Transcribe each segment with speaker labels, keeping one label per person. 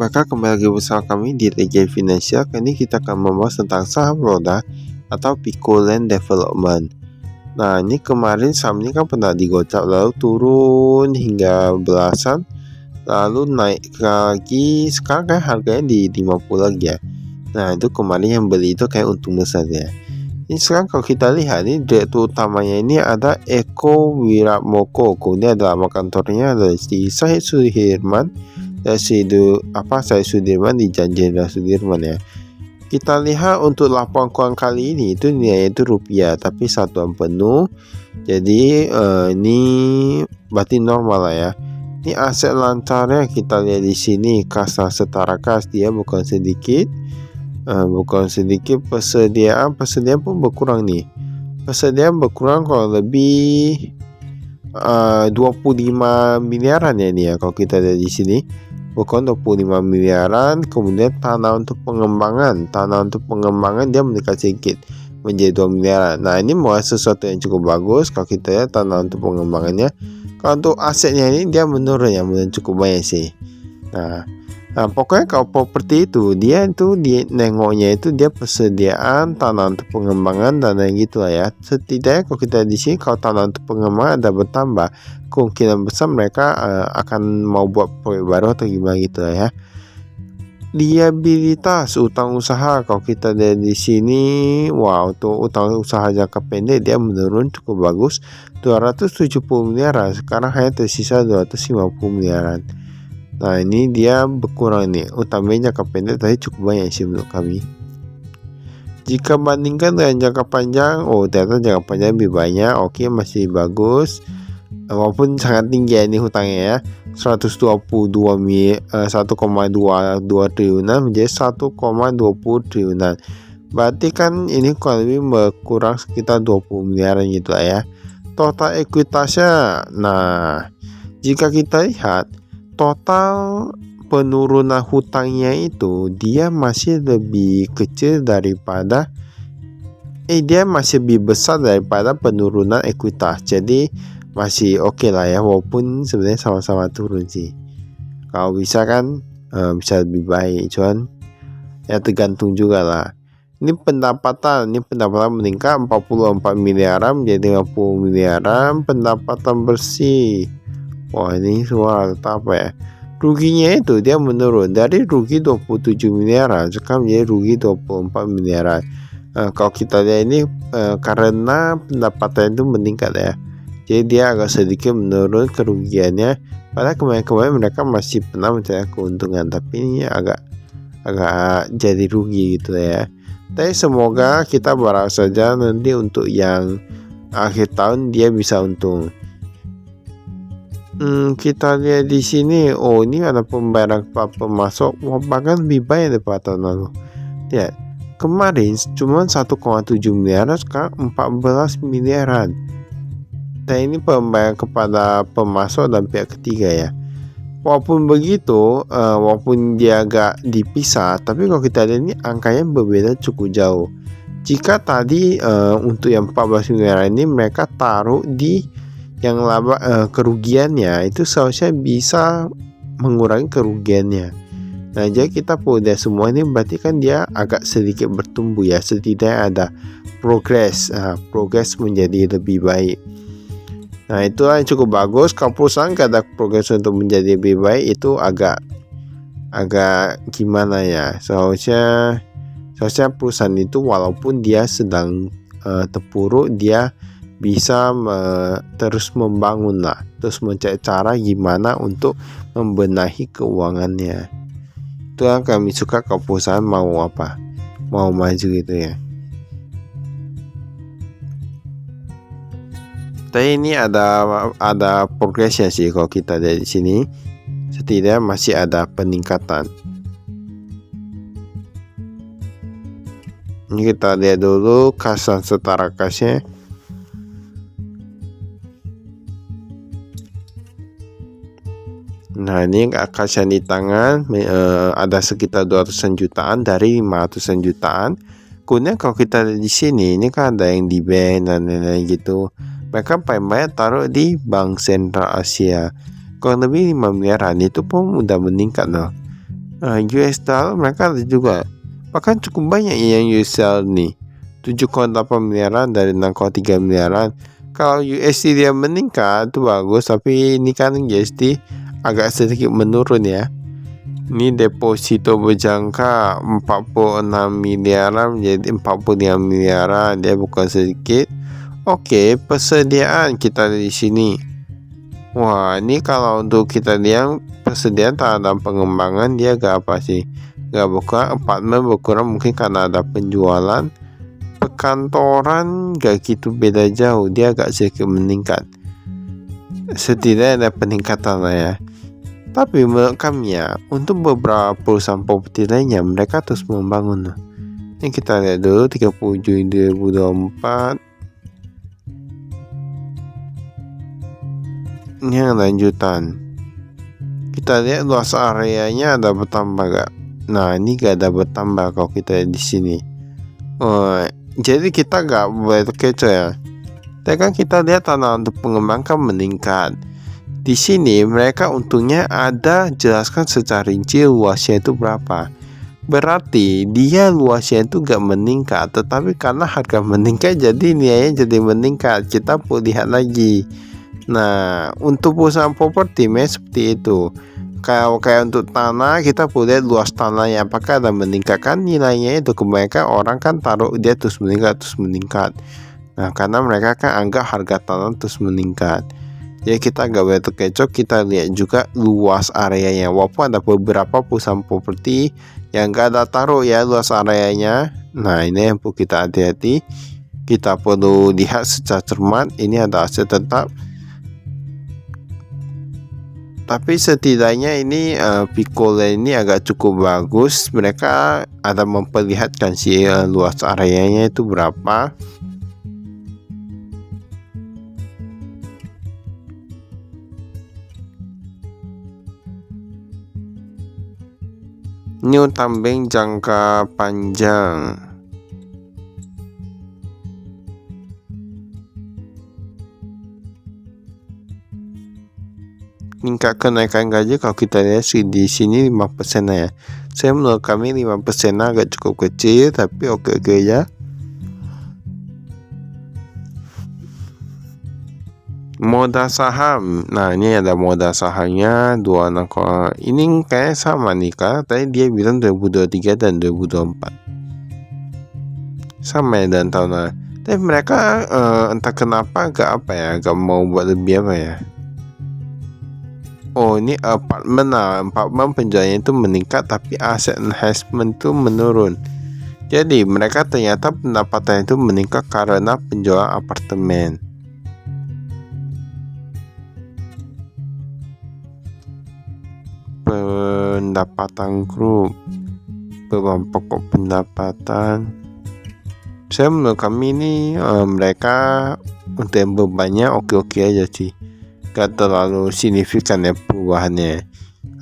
Speaker 1: Maka kembali lagi bersama kami di TJ Financial. Kali ini kita akan membahas tentang saham roda atau Pico Land Development. Nah, ini kemarin saham ini kan pernah digocap, lalu turun hingga belasan, lalu naik lagi. Sekarang kan harganya di 50 lagi ya. Nah, itu kemarin yang beli itu kayak untung besar ya. Ini sekarang kalau kita lihat, ini direktur utamanya ini ada Eko Wiratmoko. Ini adalah nama kantornya ada di Syed Sudirman. Syed Sudirman di Jenderal Sudirman ya. Kita lihat untuk laporan keuangan kali ini itu nilainya itu rupiah tapi satuan penuh. Jadi ini berarti normal lah ya. Ini aset lancarnya kita lihat di sini, kas setara kas dia bukan sedikit. Persediaan pun berkurang nih. Persediaan berkurang kalau lebih 25 miliaran ya ini ya kalau kita lihat di sini. Bukan 25 miliaran. Kemudian tanah untuk pengembangan dia meningkat sedikit menjadi 2 miliaran. Nah, ini mau sesuatu yang cukup bagus kalau kita lihat tanah untuk pengembangannya. Kalau untuk asetnya ini dia menurun ya, cukup banyak sih. Nah, pokoknya kalau properti itu dia nengoknya itu dia persediaan tanah untuk pengembangan dan yang gitulah ya. Setidaknya kalau kita di sini kalau tanah untuk pengembangan ada bertambah, kemungkinan besar mereka akan mau buat proyek baru atau gimana gitu lah ya. Liabilitas utang usaha kalau kita lihat di sini, wow, untuk utang usaha jangka pendek dia menurun cukup bagus, 270 miliaran, sekarang hanya tersisa 250 miliaran. Nah, ini dia berkurang nih. Utamanya jangka pendek tadi cukup banyak sih menurut kami. Jika bandingkan dengan jangka panjang, ternyata jangka panjang lebih banyak. Oke, masih bagus. Walaupun sangat tinggi ya ini hutangnya ya. 1,22 triliunan menjadi 1,20 triliunan. Berarti kan ini kurang lebih berkurang sekitar 20 miliaran gitu lah ya. Total ekuitasnya. Nah, jika kita lihat total penurunan hutangnya itu dia masih lebih kecil daripada dia masih lebih besar daripada penurunan ekuitas. Jadi masih oke lah ya, walaupun sebenarnya sama-sama turun sih. Kalau bisa kan bisa lebih baik, cuman ya tergantung juga lah. Ini pendapatan meningkat 44 miliaran menjadi 50 miliaran. Pendapatan bersih, wah ini soal apa ya, ruginya itu dia menurun dari rugi 27 miliaran sekarang menjadi rugi 24 miliaran. Kalau kita lihat ini karena pendapatan itu meningkat ya, jadi dia agak sedikit menurun kerugiannya. Padahal kemarin mereka masih pernah mencari keuntungan, tapi ini agak jadi rugi gitu ya. Tapi semoga kita berharap saja nanti untuk yang akhir tahun dia bisa untung. Kita lihat di sini, ini ada pembayaran pemasok, bahkan lebih banyak daripada tahun lalu. Ya, kemarin cuma 1,7 miliaran, sekarang 14 miliaran. Dan ini pembayaran kepada pemasok dan pihak ketiga ya. Walaupun begitu, walaupun dia agak dipisah, tapi kalau kita lihat ini angkanya berbeda cukup jauh. Jika tadi untuk yang 14 miliaran ini mereka taruh di yang laba kerugiannya itu seharusnya bisa mengurangi kerugiannya. Nah, jadi kita perlu lihat semua ini, berarti kan dia agak sedikit bertumbuh ya, setidaknya ada progres menjadi lebih baik. Nah, itulah yang cukup bagus. Kalau perusahaan gak ada progres untuk menjadi lebih baik, itu agak gimana ya, seharusnya perusahaan itu walaupun dia sedang terpuruk, dia bisa terus membangun lah, terus mencari cara gimana untuk membenahi keuangannya. Itu yang kami suka kalau perusahaan mau maju gitu ya. Tapi ini ada progresnya sih kalau kita lihat di sini, setidaknya masih ada peningkatan. Ini kita lihat dulu kas dan setara kasnya. Nah, ini kas yang di tangan ada sekitar 200-an jutaan dari 500-an jutaan. Kemudian kalau kita lihat di sini, ini kan ada yang di bank dan lain-lain gitu. Mereka paling banyak taruh di Bank Sentral Asia. Kurang lebih 5 miliaran, itu pun udah meningkat loh. US dollar mereka ada juga, bahkan cukup banyak yang US dollar nih, 7,8 miliaran dari 6,3 miliaran. Kalau USD dia meningkat itu bagus, tapi ini kan USD agak sedikit menurun ya. Ini deposito berjangka 46 miliaran menjadi 45 miliaran, dia bukan sedikit. Oke, persediaan kita di sini. Wah, ini kalau untuk kita lihat persediaan terhadap pengembangan dia gak apa sih? Gak buka, apartemen berkurang mungkin karena ada penjualan. Perkantoran gak gitu beda jauh, dia agak sedikit meningkat. Setidaknya ada peningkatan lah ya. Tapi menurut kami ya, untuk beberapa perusahaan properti lainnya mereka terus membangun. Ini kita lihat dulu 30 Juni 2024. Ini yang lanjutan. Kita lihat luas areanya ada bertambah gak? Nah, ini gak ada bertambah kalau kita lihat di sini. Jadi kita gak boleh terkecoh ya. Tapi kan kita lihat tanah untuk pengembangkan meningkat. Di sini mereka untungnya ada jelaskan secara rinci luasnya itu berapa. Berarti dia luasnya itu gak meningkat, tetapi karena harga meningkat jadi nilainya jadi meningkat. Kita perlu lihat lagi. Nah, untuk perusahaan properti seperti itu. Kalau kayak untuk tanah, kita perlu lihat luas tanahnya apakah ada meningkatkan nilainya. Itu kebanyakan orang kan taruh dia terus meningkat. Nah, karena mereka kan anggap harga tanah terus meningkat. Jadi kita gak boleh terkecoh, kita lihat juga luas areanya. Walaupun ada beberapa perusahaan properti yang gak ada taruh ya luas areanya. Nah, ini yang perlu kita hati-hati. Kita perlu lihat secara cermat. Ini ada aset tetap. Tapi setidaknya ini Picoland ini agak cukup bagus. Mereka ada memperlihatkan sih luas areanya itu berapa. Ini utang bank jangka panjang. Tingkat kenaikan gaji kalau kita lihat di sini 5% ya. Saya menurut kami 5% agak cukup kecil, tapi oke ya. Modal saham. Nah, ini ada modal sahamnya 26. Ini kayak sama nih kan. Tadi dia bilang 2023 dan 2024. Sama ya dan tahun lalu. Tapi mereka entah kenapa gak mau buat lebih apa ya. Oh, ini apartemen penjualannya itu meningkat tapi aset enhancement itu menurun. Jadi mereka ternyata pendapatan itu meningkat karena penjualan apartemen. Pendapatan grup, beban pokok pendapatan. Saya menurut kami ini mereka untuk yang bebannya oke aja sih. Gak terlalu signifikan ya perubahannya.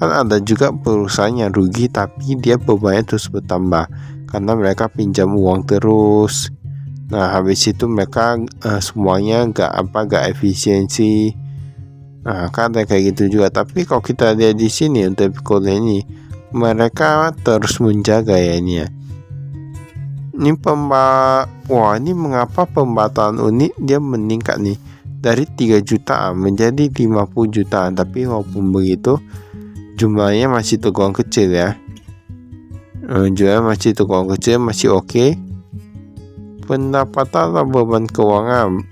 Speaker 1: Kan ada juga perusahaan yang rugi tapi dia bebannya terus bertambah karena mereka pinjam uang terus. Nah, habis itu mereka semuanya gak efisiensi. Nah, kan ada kayak gitu juga. Tapi kalau kita lihat di sini untuk Picoland ini, mereka terus menjaga ya ini ya. Ini wah, ini mengapa pembatalan unit dia meningkat nih dari 3 jutaan menjadi 50 jutaan. Tapi walaupun begitu jumlahnya masih tergolong kecil ya. Jumlahnya masih tergolong kecil, masih oke. Pendapatan atau beban keuangan.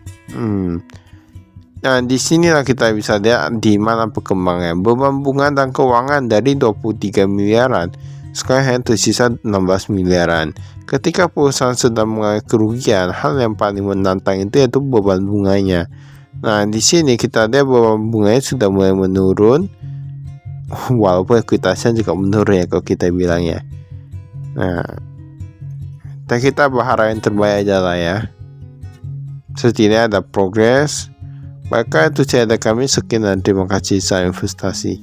Speaker 1: Nah, di sinilah kita bisa lihat di mana perkembangannya. Beban bunga dan keuangan dari 23 miliaran sekarang hanya tersisa 16 miliaran. Ketika perusahaan sedang mengalami kerugian, hal yang paling menantang itu yaitu beban bunganya. Nah, di sini kita lihat beban bunganya sudah mulai menurun, walaupun ekuitasnya juga menurun ya kalau kita bilang ya. Nah, kita berharap yang terbaik aja lah ya. Setidaknya ada progres. Maka itu cerita kami, sekian dan terima kasih. Saya investasi.